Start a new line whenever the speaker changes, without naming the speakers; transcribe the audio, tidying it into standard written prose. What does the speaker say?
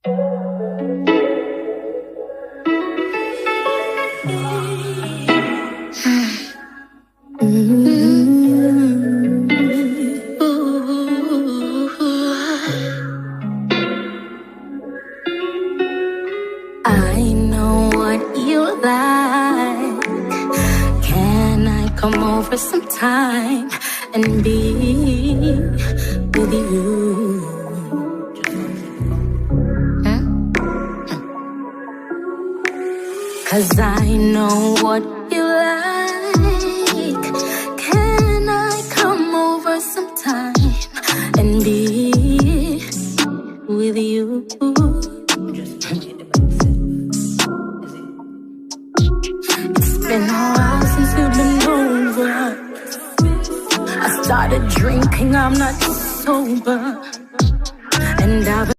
I know what you like. Can I come over sometime and be with you? Cause I know what you like. Can I come over sometime and be with you? It's been a while since you've been over. I started drinking, I'm not sober, and I've